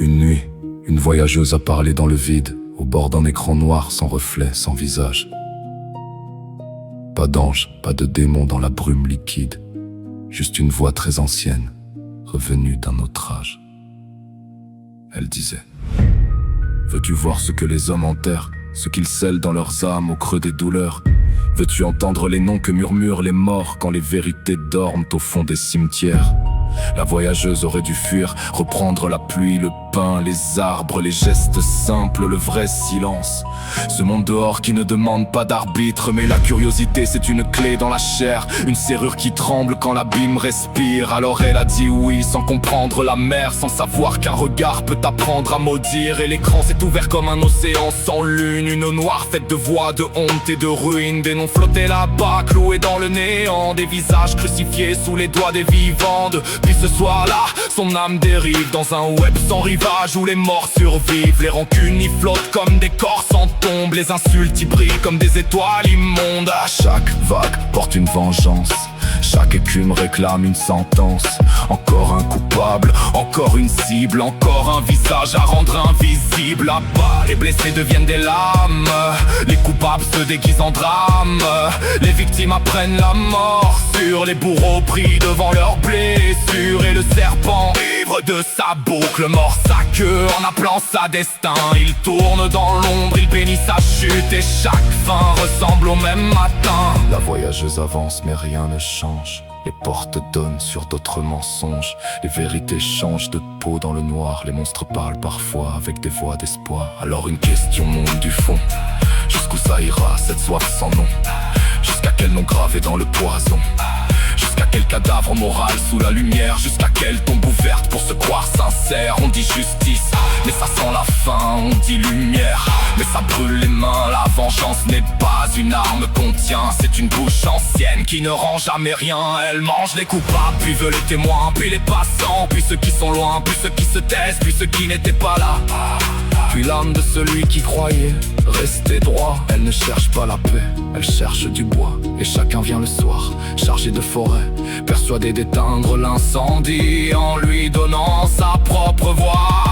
Une nuit, une voyageuse a parlé dans le vide, au bord d'un écran noir sans reflet, sans visage. Pas d'ange, pas de démon dans la brume liquide, juste une voix très ancienne, revenue d'un autre âge. Elle disait: veux-tu voir ce que les hommes enterrent, ce qu'ils scellent dans leurs âmes au creux des douleurs? Veux-tu entendre les noms que murmurent les morts quand les vérités dorment au fond des cimetières? La voyageuse aurait dû fuir, reprendre la pluie, le pain, les arbres, les gestes simples, le vrai silence. Ce monde dehors qui ne demande pas d'arbitre, mais la curiosité c'est une clé dans la chair, une serrure qui tremble quand l'abîme respire. Alors elle a dit oui sans comprendre la mer, sans savoir qu'un regard peut t'apprendre à maudire. Et l'écran s'est ouvert comme un océan sans lune, une eau noire faite de voix, de honte et de ruines. Des noms flottaient là-bas, cloués dans le néant, des visages crucifiés sous les doigts des vivants. Depuis ce soir-là, son âme dérive dans un web sans rivage où les morts survivent. Les rancunes y flottent comme des corps sans tombe, les insultes y brillent comme des étoiles immondes. À chaque vague porte une vengeance, chaque écume réclame une sentence. Encore un coupable, encore une cible, encore un visage à rendre invisible. Là-bas, les blessés deviennent des lames, les coupables se déguisent en drame. Les victimes apprennent la mort sur les bourreaux pris devant leurs blessures. Et le serpent, ivre de sa boucle, mord sa queue en appelant ça destin. Il tourne dans l'ombre, il bénit sa chute, et chaque fin ressemble au même matin. La voyageuse avance mais rien ne change, les portes donnent sur d'autres mensonges. Les vérités changent de peau dans le noir, les monstres parlent parfois avec des voix d'espoir. Alors une question monte du fond: jusqu'où ça ira cette soif sans nom? Jusqu'à quel nom gravé dans le poison? Jusqu'à quel cadavre moral sous la lumière? Jusqu'à quelle tombe ouverte pour se croire sincère? On dit justice, mais ça sent la faim. On dit lumière, mais ça brûle les mains. La vengeance n'est pas une arme qu'on tient, c'est une bouche ancienne qui ne rend jamais rien. Elle mange les coupables, puis veut les témoins, puis les passants, puis ceux qui sont loin, puis ceux qui se taisent, puis ceux qui n'étaient pas là. Puis l'âme de celui qui croyait rester droit. Elle ne cherche pas la paix, elle cherche du bois. Et chacun vient le soir, chargé de forêt, persuadé d'éteindre l'incendie en lui donnant sa propre voix.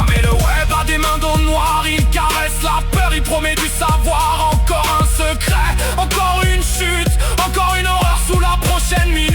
Mais le web a des mains d'eau noire, il caresse la peur, il promet du savoir. Encore un secret, encore une chute, encore une horreur sous la prochaine minute.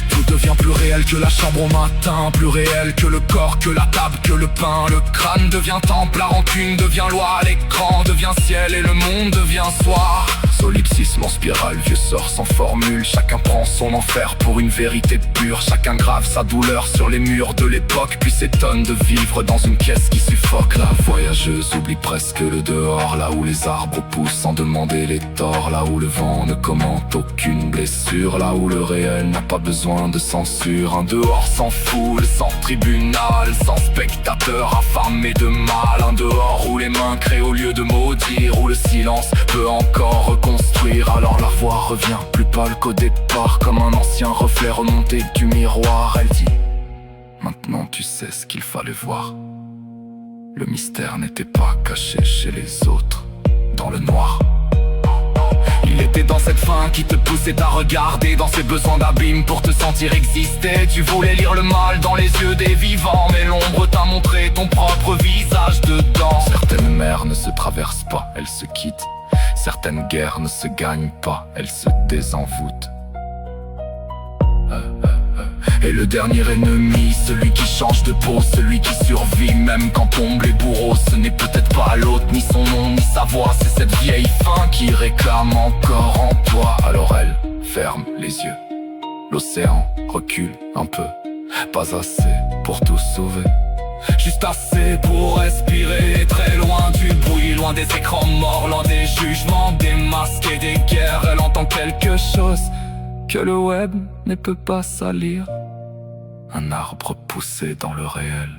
Tout devient plus réel que la chambre au matin, plus réel que le corps, que la table, que le pain. Le crâne devient temple, la rancune devient loi, l'écran devient ciel et le monde devient soir. Solipsisme en spirale, vieux sort sans formule. Chacun prend son enfer pour une vérité pure. Chacun grave sa douleur sur les murs de l'époque, puis s'étonne de vivre dans une pièce qui suffoque. La voyageuse oublie presque le dehors, là où les arbres poussent sans demander les torts, là où le vent ne commente aucune blessure, là où le réel n'a pas besoin de censure. Un dehors sans foule, sans tribunal, sans spectateur affamé de mal. Un dehors où les mains créent au lieu de maudire, où le silence peut encore reconstruire. Alors la voix revient, plus pâle qu'au départ, comme un ancien reflet remonté du miroir. Elle dit: maintenant tu sais ce qu'il fallait voir. Le mystère n'était pas caché chez les autres, dans le noir. Il était dans cette faim qui te poussait à regarder, dans ces besoins d'abîme pour te sentir exister. Tu voulais lire le mal dans les yeux des vivants, mais l'ombre t'a montré ton propre visage dedans. Certaines mers ne se traversent pas, elles se quittent. Certaines guerres ne se gagnent pas, elles se désenvoûtent. Et le dernier ennemi, celui qui change de peau, celui qui survit même quand tombent les bourreaux, ce n'est peut-être pas l'autre, ni son nom, ni sa voix, c'est cette vieille faim qui réclame encore en toi. Alors elle ferme les yeux, l'océan recule un peu, pas assez pour tout sauver, juste assez pour respirer. Très loin du bruit, loin des écrans morts, loin des jugements, des masques et des guerres. Elle entend quelque chose que le web ne peut pas salir, un arbre poussé dans le réel.